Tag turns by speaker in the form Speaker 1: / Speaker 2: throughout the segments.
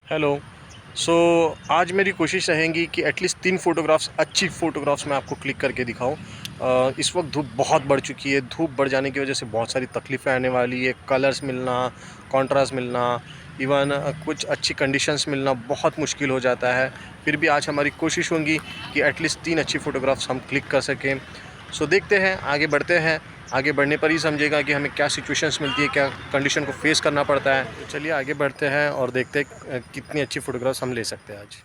Speaker 1: Hello. सो आज मेरी कोशिश रहेगी कि एटलीस्ट 3 फ़ोटोग्राफ्स अच्छी फ़ोटोग्राफ्स मैं आपको क्लिक करके दिखाऊँ। इस वक्त धूप बहुत बढ़ चुकी है। धूप बढ़ जाने की वजह से बहुत सारी तकलीफ़ें आने वाली है। कलर्स मिलना, कॉन्ट्रास्ट मिलना, इवन कुछ अच्छी कंडीशंस मिलना बहुत मुश्किल हो जाता है। फिर भी आज हमारी कोशिश होगी कि एटलीस्ट 3 अच्छी फ़ोटोग्राफ्स हम क्लिक कर सकें। सो देखते हैं, आगे बढ़ते हैं। आगे बढ़ने पर ही समझेगा कि हमें क्या सिचुएशंस मिलती है, क्या कंडीशन को फेस करना पड़ता है। तो चलिए आगे बढ़ते हैं और देखते हैं कितनी अच्छी फ़ोटोग्राफ्स हम ले सकते हैं आज।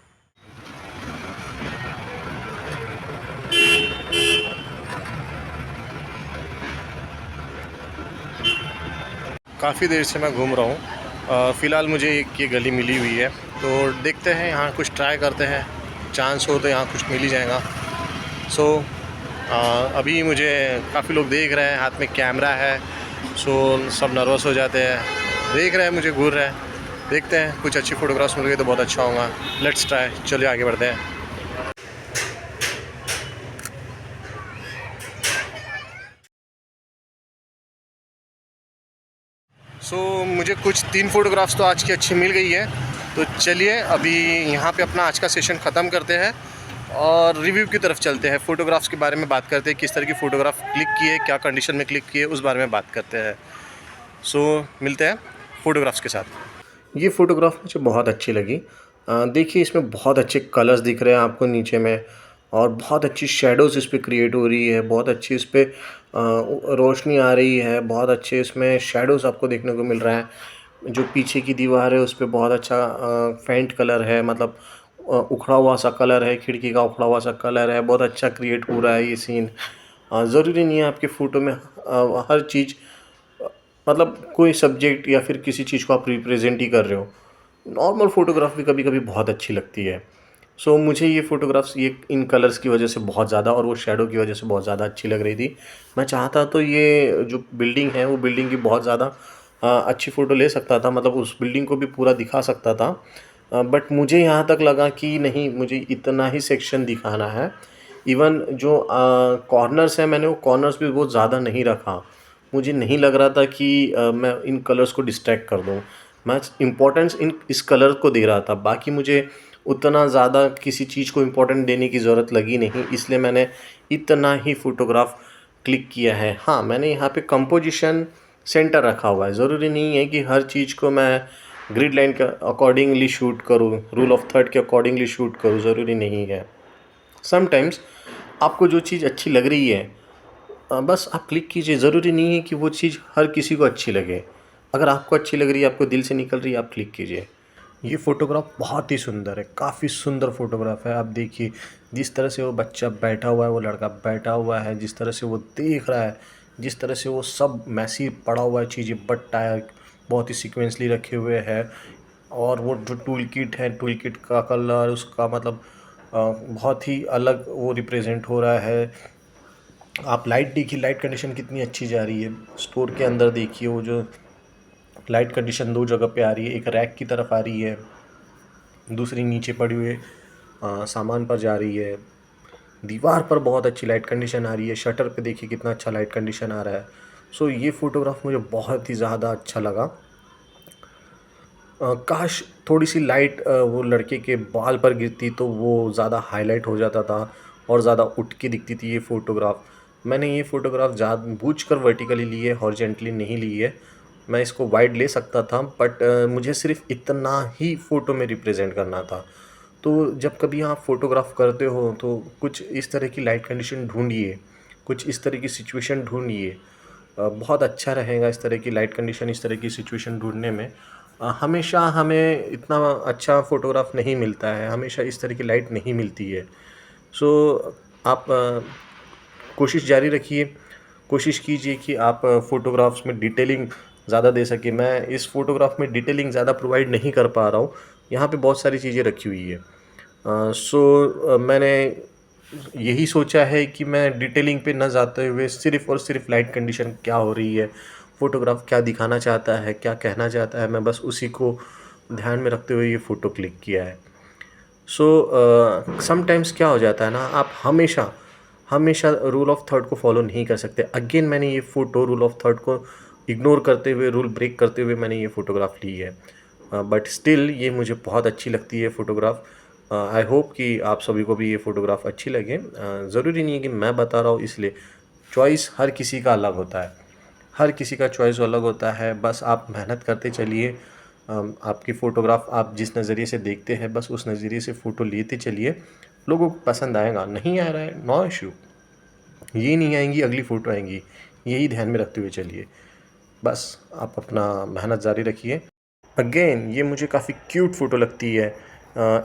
Speaker 1: काफ़ी देर से मैं घूम रहा हूँ। फ़िलहाल मुझे एक ये गली मिली हुई है, तो देखते हैं यहाँ कुछ ट्राई करते हैं। चांस हो तो यहाँ कुछ मिल ही जाएगा। सो अभी मुझे काफ़ी लोग देख रहे हैं, हाथ में कैमरा है। सो सब नर्वस हो जाते हैं, देख रहे हैं मुझे, घूर रहे हैं। देखते हैं कुछ अच्छी फ़ोटोग्राफ्स मिल गई तो बहुत अच्छा होगा। लेट्स ट्राई, चलिए आगे बढ़ते हैं। मुझे कुछ 3 फ़ोटोग्राफ्स तो आज की अच्छी मिल गई है। तो चलिए अभी यहाँ पे अपना आज का सेशन ख़त्म करते हैं और रिव्यू की तरफ चलते हैं। फ़ोटोग्राफ्स के बारे में बात करते हैं, किस तरह की फ़ोटोग्राफ क्लिक किए, क्या कंडीशन में क्लिक किए, उस बारे में बात करते हैं। मिलते हैं फ़ोटोग्राफ्स के साथ। ये फ़ोटोग्राफ मुझे बहुत अच्छी लगी। देखिए इसमें बहुत अच्छे कलर्स दिख रहे हैं आपको नीचे में, और बहुत अच्छी शैडोज़ इस पे क्रिएट हो रही है। बहुत अच्छी इस पे रोशनी आ रही है। बहुत अच्छे इसमें शैडोज़ आपको देखने को मिल रहा है। जो पीछे की दीवार है उस पे बहुत अच्छा फेंट कलर है, मतलब उखड़ा हुआ सा कलर है, खिड़की का उखड़ा हुआ सा कलर है। बहुत अच्छा क्रिएट हो रहा है ये सीन। ज़रूरी नहीं है आपके फ़ोटो में हर चीज़, मतलब कोई सब्जेक्ट या फिर किसी चीज़ को आप रिप्रेजेंट ही कर रहे हो। नॉर्मल फ़ोटोग्राफ भी कभी-कभी बहुत अच्छी लगती है। मुझे ये फ़ोटोग्राफ्स ये इन कलर्स की वजह से बहुत ज़्यादा, और वो शैडो की वजह से बहुत ज़्यादा अच्छी लग रही थी। मैं चाहता तो ये जो बिल्डिंग है वो बिल्डिंग की बहुत ज़्यादा अच्छी फ़ोटो ले सकता था, मतलब उस बिल्डिंग को भी पूरा दिखा सकता था। बट मुझे यहाँ तक लगा कि नहीं, मुझे इतना ही सेक्शन दिखाना है। इवन जो कॉर्नर्स हैं, मैंने वो कॉर्नर्स भी बहुत ज़्यादा नहीं रखा। मुझे नहीं लग रहा था कि मैं इन कलर्स को डिस्ट्रैक्ट कर दूँ। मैं इम्पोर्टेंस इस कलर को दे रहा था। बाकी मुझे उतना ज़्यादा किसी चीज़ को इम्पोर्टेंट देने की ज़रूरत लगी नहीं, इसलिए मैंने इतना ही फ़ोटोग्राफ क्लिक किया है। हाँ, मैंने यहाँ पे कंपोज़िशन सेंटर रखा हुआ है। ज़रूरी नहीं है कि हर चीज़ को मैं ग्रिड लाइन के अकॉर्डिंगली शूट करूँ, रूल ऑफ थर्ड के अकॉर्डिंगली शूट करूँ, ज़रूरी नहीं है। समटाइम्स आपको जो चीज़ अच्छी लग रही है, बस आप क्लिक कीजिए। ज़रूरी नहीं है कि वो चीज़ हर किसी को अच्छी लगे। अगर आपको अच्छी लग रही है, आपको दिल से निकल रही है, आप क्लिक कीजिए। ये फ़ोटोग्राफ बहुत ही सुंदर है, काफ़ी सुंदर फ़ोटोग्राफ है। आप देखिए जिस तरह से वो बच्चा बैठा हुआ है, वो लड़का बैठा हुआ है, जिस तरह से वो देख रहा है, जिस तरह से वो सब मैसी पड़ा हुआ है चीज़ें, बट टायर बहुत ही सीक्वेंसली रखे हुए हैं। और वो जो टूल किट है, टूल किट का कलर उसका मतलब बहुत ही अलग वो रिप्रेजेंट हो रहा है। आप लाइट देखिए, लाइट कंडीशन कितनी अच्छी जा रही है। स्टोर के अंदर देखिए वो जो लाइट कंडीशन 2 जगह पे आ रही है, एक रैक की तरफ आ रही है, दूसरी नीचे पड़ी हुए सामान पर जा रही है। दीवार पर बहुत अच्छी लाइट कंडीशन आ रही है। शटर पे देखिए कितना अच्छा लाइट कंडीशन आ रहा है। ये फ़ोटोग्राफ मुझे बहुत ही ज़्यादा अच्छा लगा। काश थोड़ी सी लाइट वो लड़के के बाल पर गिरती तो वो ज़्यादा हाईलाइट हो जाता था और ज़्यादा उठ के दिखती थी ये फ़ोटोग्राफ। मैंने ये फ़ोटोग्राफ जानबूझकर वर्टिकली ली है, हॉरिज़ॉन्टली नहीं ली है। मैं इसको वाइड ले सकता था, बट मुझे सिर्फ़ इतना ही फ़ोटो में रिप्रेज़ेंट करना था। तो जब कभी आप फ़ोटोग्राफ करते हो तो कुछ इस तरह की लाइट कंडीशन ढूँढिए, कुछ इस तरह की सिचुएशन ढूँढिए। बहुत अच्छा रहेगा इस तरह की लाइट कंडीशन, इस तरह की सिचुएशन ढूँढने में। हमेशा हमें इतना अच्छा फ़ोटोग्राफ नहीं मिलता है, हमेशा इस तरह की लाइट नहीं मिलती है। आप कोशिश जारी रखिए, कोशिश कीजिए कि आप फ़ोटोग्राफ्स में डिटेलिंग ज़्यादा दे सकें। मैं इस फ़ोटोग्राफ में डिटेलिंग ज़्यादा प्रोवाइड नहीं कर पा रहा हूँ, यहाँ पे बहुत सारी चीज़ें रखी हुई है। मैंने यही सोचा है कि मैं डिटेलिंग पे ना जाते हुए सिर्फ़ और सिर्फ़ लाइट कंडीशन क्या हो रही है, फ़ोटोग्राफ क्या दिखाना चाहता है, क्या कहना चाहता है, मैं बस उसी को ध्यान में रखते हुए ये फ़ोटो क्लिक किया है। समटाइम्स क्या हो जाता है ना, आप हमेशा हमेशा रूल ऑफ थर्ड को फॉलो नहीं कर सकते। अगेन मैंने ये फ़ोटो रूल ऑफ थर्ड को इग्नोर करते हुए, रूल ब्रेक करते हुए मैंने ये फ़ोटोग्राफ ली है। बट स्टिल ये मुझे बहुत अच्छी लगती है फ़ोटोग्राफ। आई होप कि आप सभी को भी ये फ़ोटोग्राफ अच्छी लगे। ज़रूरी नहीं है कि मैं बता रहा हूँ इसलिए, चॉइस हर किसी का अलग होता है, हर किसी का चॉइस अलग होता है। बस आप मेहनत करते चलिए। आपकी फ़ोटोग्राफ आप जिस नज़रिए से देखते हैं बस उस नज़रिए से फ़ोटो लेते चलिए। लोगों को पसंद आएगा, नहीं आ रहा है नो इश्यू, ये नहीं आएंगी अगली फ़ोटो आएंगी, यही ध्यान में रखते हुए चलिए। बस आप अपना मेहनत जारी रखिए। अगेन ये मुझे काफ़ी क्यूट फ़ोटो लगती है।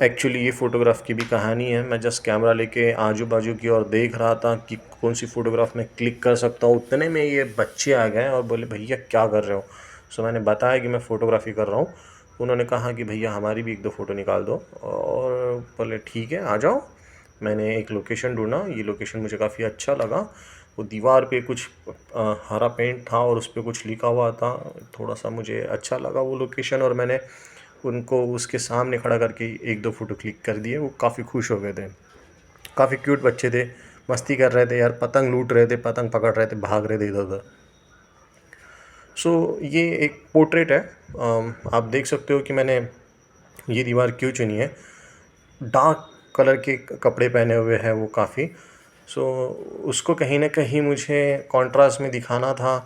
Speaker 1: एक्चुअली ये फ़ोटोग्राफ की भी कहानी है। मैं जस्ट कैमरा लेके आजू बाजू की ओर देख रहा था कि कौन सी फ़ोटोग्राफ मैं क्लिक कर सकता हूँ, उतने में ये बच्चे आ गए और बोले भैया क्या कर रहे हो। सो मैंने बताया कि मैं फ़ोटोग्राफी कर रहा हूँ। उन्होंने कहा कि भैया हमारी भी एक दो फ़ोटो निकाल दो, और बोले ठीक है आ जाओ। मैंने एक लोकेशन ढूंढा, ये लोकेशन मुझे काफ़ी अच्छा लगा। वो दीवार पे कुछ हरा पेंट था और उस पर कुछ लिखा हुआ था, थोड़ा सा मुझे अच्छा लगा वो लोकेशन, और मैंने उनको उसके सामने खड़ा करके एक दो फ़ोटो क्लिक कर दिए। वो काफ़ी खुश हो गए थे, काफ़ी क्यूट बच्चे थे, मस्ती कर रहे थे यार, पतंग लूट रहे थे, पतंग पकड़ रहे थे, भाग रहे थे इधर उधर। सो ये एक पोर्ट्रेट है। आप देख सकते हो कि मैंने ये दीवार क्यों चुनी है। डार्क कलर के कपड़े पहने हुए हैं वो काफ़ी। सो उसको कहीं ना कहीं मुझे कॉन्ट्रास्ट में दिखाना था,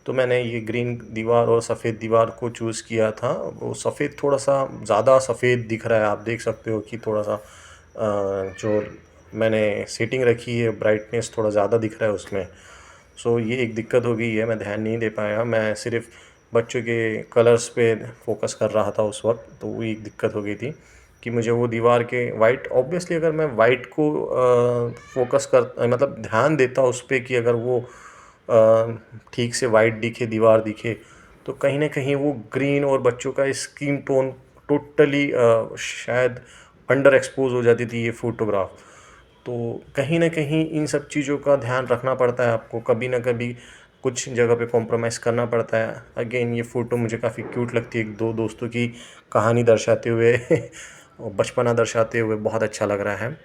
Speaker 1: तो मैंने ये ग्रीन दीवार और सफ़ेद दीवार को चूज़ किया था। वो सफ़ेद थोड़ा सा ज़्यादा सफ़ेद दिख रहा है, आप देख सकते हो कि थोड़ा सा जो मैंने सेटिंग रखी है ब्राइटनेस थोड़ा ज़्यादा दिख रहा है उसमें। सो ये एक दिक्कत हो गई है, मैं ध्यान नहीं दे पाया, मैं सिर्फ बच्चों के कलर्स पे फोकस कर रहा था उस वक्त, तो वो एक दिक्कत हो गई थी कि मुझे वो दीवार के वाइट, ऑब्वियसली अगर मैं वाइट को फोकस कर मतलब ध्यान देता उस पर कि अगर वो ठीक से वाइट दिखे, दीवार दिखे, तो कहीं ना कहीं वो ग्रीन और बच्चों का स्किन टोन टोटली शायद अंडर एक्सपोज हो जाती थी ये फ़ोटोग्राफ। तो कहीं ना कहीं इन सब चीज़ों का ध्यान रखना पड़ता है आपको, कभी ना कभी कुछ जगह पे कॉम्प्रोमाइज़ करना पड़ता है। अगेन ये फ़ोटो मुझे काफ़ी क्यूट लगती है, एक दो दोस्तों की कहानी दर्शाते हुए और बचपना दर्शाते हुए बहुत अच्छा लग रहा है।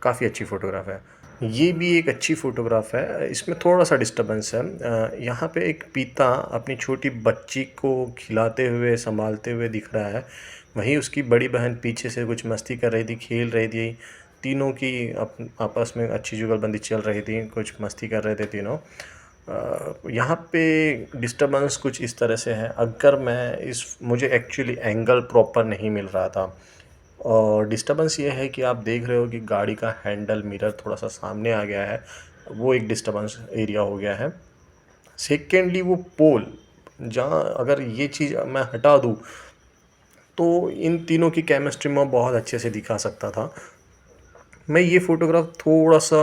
Speaker 1: काफ़ी अच्छी फ़ोटोग्राफ है। ये भी एक अच्छी फ़ोटोग्राफ है, इसमें थोड़ा-सा डिस्टर्बेंस है। यहाँ पे एक पिता अपनी छोटी बच्ची को खिलाते हुए, सँभालते हुए दिख रहा है। वहीं उसकी बड़ी बहन पीछे से कुछ मस्ती कर रही थी, खेल रही थी। तीनों की आपस में अच्छी जुगलबंदी चल रही थी, कुछ मस्ती कर रहे थे तीनों। यहाँ पे डिस्टर्बेंस कुछ इस तरह से है, अगर मैं मुझे एक्चुअली एंगल प्रॉपर नहीं मिल रहा था। और डिस्टर्बेंस ये है कि आप देख रहे हो कि गाड़ी का हैंडल मिरर थोड़ा सा सामने आ गया है, वो एक डिस्टर्बेंस एरिया हो गया है। सेकेंडली वो पोल, जहाँ अगर ये चीज़ मैं हटा दूँ तो इन तीनों की केमिस्ट्री में बहुत अच्छे से दिखा सकता था। मैं ये फ़ोटोग्राफ थोड़ा सा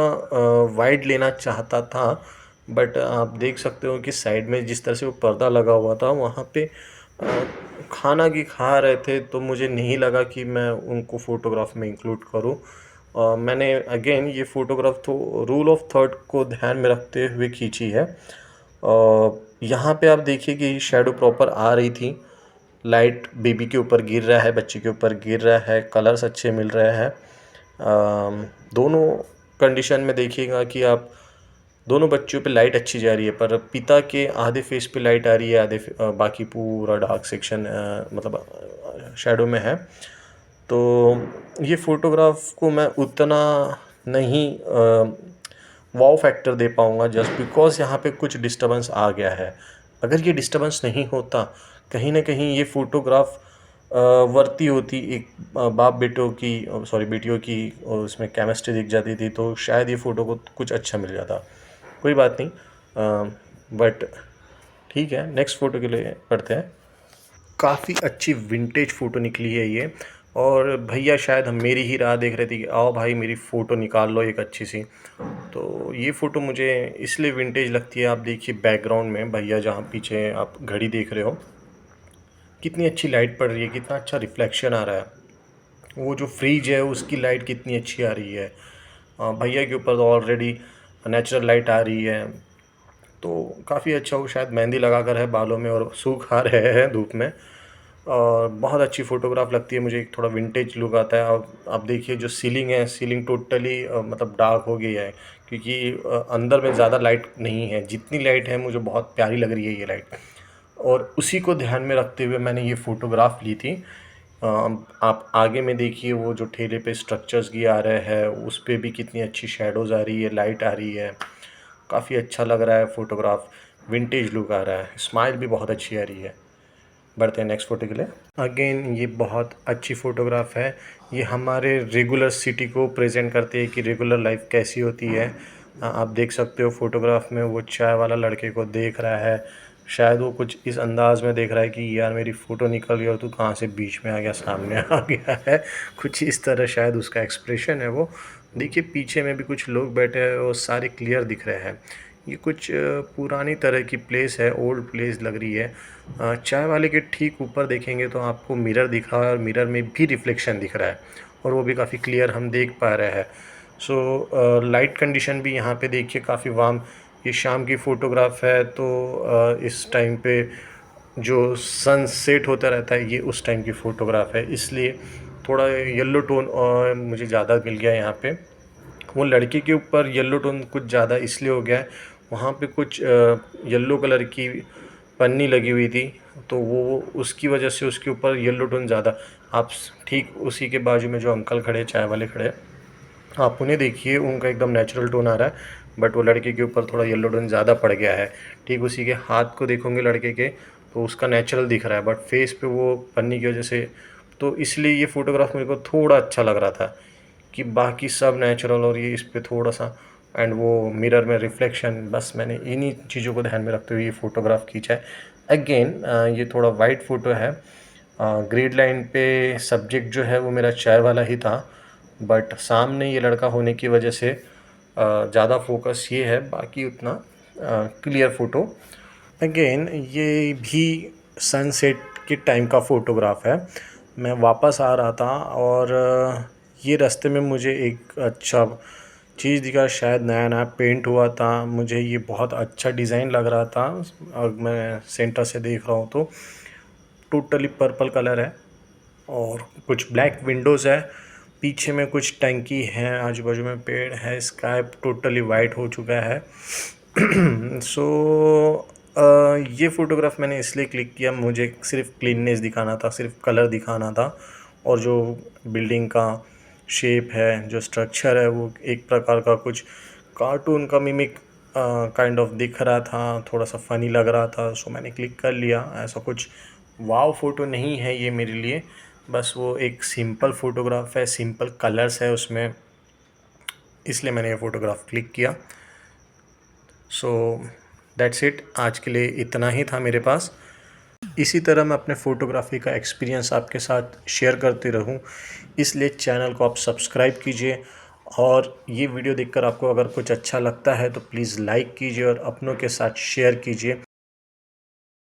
Speaker 1: वाइड लेना चाहता था, बट आप देख सकते हो कि साइड में जिस तरह से वो पर्दा लगा हुआ था वहाँ पे खाना की खा रहे थे, तो मुझे नहीं लगा कि मैं उनको फ़ोटोग्राफ में इंक्लूड करूँ। मैंने अगेन ये फ़ोटोग्राफ तो रूल ऑफ थर्ड को ध्यान में रखते हुए खींची है। यहाँ पे आप देखिए कि शैडो प्रॉपर आ रही थी, लाइट बेबी के ऊपर गिर रहा है, बच्चे के ऊपर गिर रहा है, कलर्स अच्छे मिल रहे हैं। दोनों कंडीशन में देखिएगा कि आप दोनों बच्चों पे लाइट अच्छी जा रही है, पर पिता के आधे फेस पे लाइट आ रही है, बाकी पूरा डार्क सेक्शन मतलब शैडो में है। तो ये फ़ोटोग्राफ को मैं उतना नहीं वाव फैक्टर दे पाऊँगा, जस्ट बिकॉज़ यहाँ पे कुछ डिस्टर्बेंस आ गया है। अगर ये डिस्टर्बेंस नहीं होता, कहीं न कहीं ये फ़ोटोग्राफ वर्ती होती एक बाप बेटों की, सॉरी बेटियों की, और उसमें केमिस्ट्री दिख जाती थी, तो शायद ये फ़ोटो को कुछ अच्छा मिल जाता। कोई बात नहीं, बट ठीक है, नेक्स्ट फ़ोटो के लिए पढ़ते हैं। काफ़ी अच्छी विंटेज फ़ोटो निकली है ये, और भैया शायद हम मेरी ही राह देख रहे थे कि आओ भाई मेरी फ़ोटो निकाल लो एक अच्छी सी। तो ये फ़ोटो मुझे इसलिए विंटेज लगती है, आप देखिए बैकग्राउंड में भैया जहाँ पीछे आप घड़ी देख रहे हो, कितनी अच्छी लाइट पड़ रही है, कितना अच्छा रिफ्लेक्शन आ रहा है। वो जो फ्रिज है उसकी लाइट कितनी अच्छी आ रही है। भैया के ऊपर तो ऑलरेडी नेचुरल लाइट आ रही है, तो काफ़ी अच्छा। वो शायद मेहंदी लगा कर है बालों में और सूखा रहे हैं धूप में, और बहुत अच्छी फ़ोटोग्राफ लगती है मुझे। एक थोड़ा विंटेज लुक आता है। और आप देखिए जो सीलिंग है, सीलिंग टोटली मतलब डार्क हो गई है, क्योंकि अंदर में ज़्यादा लाइट नहीं है, जितनी लाइट है मुझे बहुत प्यारी लग रही है ये लाइट। और उसी को ध्यान में रखते हुए मैंने ये फ़ोटोग्राफ ली थी। आप आगे में देखिए वो जो ठेले पे स्ट्रक्चर्स भी आ रहे हैं, उस पे भी कितनी अच्छी शैडोज़ आ रही है, लाइट आ रही है। काफ़ी अच्छा लग रहा है फ़ोटोग्राफ, विंटेज लुक आ रहा है, स्माइल भी बहुत अच्छी आ रही है। बढ़ते हैं नेक्स्ट फ़ोटो के लिए। अगेन ये बहुत अच्छी फ़ोटोग्राफ है। ये हमारे रेगुलर सिटी को प्रेजेंट करती है कि रेगुलर लाइफ कैसी होती है। आप देख सकते हो फ़ोटोग्राफ में वो चाय वाला लड़के को देख रहा है। शायद वो कुछ इस अंदाज़ में देख रहा है कि यार मेरी फ़ोटो निकल गई और तू कहाँ से बीच में आ गया, सामने आ गया है। कुछ इस तरह शायद उसका एक्सप्रेशन है वो। देखिए पीछे में भी कुछ लोग बैठे हैं, वो सारे क्लियर दिख रहे हैं। ये कुछ पुरानी तरह की प्लेस है, ओल्ड प्लेस लग रही है। चाय वाले के ठीक ऊपर देखेंगे तो आपको मिरर दिख रहा है और मिरर में भी रिफ्लेक्शन दिख रहा है और वो भी काफ़ी क्लियर हम देख पा रहे हैं। सो लाइट कंडीशन भी यहाँ पे देखिए काफ़ी वार्म। ये शाम की फ़ोटोग्राफ है तो इस टाइम पे जो सनसेट होता रहता है ये उस टाइम की फ़ोटोग्राफ है, इसलिए थोड़ा येलो टोन मुझे ज़्यादा मिल गया यहाँ पे। वो लड़के के ऊपर येलो टोन कुछ ज़्यादा इसलिए हो गया है, वहाँ पे कुछ येलो कलर की पन्नी लगी हुई थी तो वो उसकी वजह से उसके ऊपर येलो टोन ज़्यादा। आप ठीक उसी के बाजू में जो अंकल खड़े, चाय वाले खड़े, आप उन्हें देखिए, उनका एकदम नेचुरल टोन आ रहा है, बट वो लड़के के ऊपर थोड़ा येलो टोन ज़्यादा पड़ गया है। ठीक उसी के हाथ को देखोगे लड़के के तो उसका नेचुरल दिख रहा है, बट फेस पे वो पन्नी की वजह से, तो इसलिए ये फ़ोटोग्राफ मेरे को थोड़ा अच्छा लग रहा था कि बाकी सब नेचुरल और ये इस पे थोड़ा-सा एंड वो मिरर में रिफ्लेक्शन, बस मैंने इन्हीं चीज़ों को ध्यान में रखते हुए ये फ़ोटोग्राफ खींचा है। अगेन ये थोड़ा वाइड फ़ोटो है। ग्रिड लाइन पे सब्जेक्ट जो है वो मेरा चाय वाला ही था, बट सामने ये लड़का होने की वजह से ज़्यादा फोकस ये है, बाकी उतना क्लियर फ़ोटो। अगेन ये भी सनसेट के टाइम का फ़ोटोग्राफ है। मैं वापस आ रहा था और ये रास्ते में मुझे एक अच्छा चीज़ दिखा, शायद नया-नया पेंट हुआ था। मुझे ये बहुत अच्छा डिज़ाइन लग रहा था और मैं सेंटर से देख रहा हूँ तो टोटली पर्पल कलर है और कुछ ब्लैक विंडोज़ है। पीछे में कुछ टंकी है, आजू-बाजू में पेड़ है, स्काई टोटली वाइट हो चुका है। सो ये फ़ोटोग्राफ मैंने इसलिए क्लिक किया, मुझे सिर्फ़ क्लीननेस दिखाना था, सिर्फ़ कलर दिखाना था और जो बिल्डिंग का शेप है, जो स्ट्रक्चर है, वो एक प्रकार का कुछ कार्टून का मिमिक काइंड ऑफ दिख रहा था, थोड़ा-सा फ़नी लग रहा था, सो मैंने क्लिक कर लिया। ऐसा कुछ वाव फ़ोटो नहीं है ये मेरे लिए, बस वो एक सिंपल फ़ोटोग्राफ है, सिंपल कलर्स है उसमें, इसलिए मैंने ये फ़ोटोग्राफ क्लिक किया। सो दैट्स इट, आज के लिए इतना ही था मेरे पास। इसी तरह मैं अपने फ़ोटोग्राफ़ी का एक्सपीरियंस आपके साथ शेयर करते रहूं, इसलिए चैनल को आप सब्सक्राइब कीजिए और ये वीडियो देखकर आपको अगर कुछ अच्छा लगता है तो प्लीज़ लाइक कीजिए और अपनों के साथ शेयर कीजिए।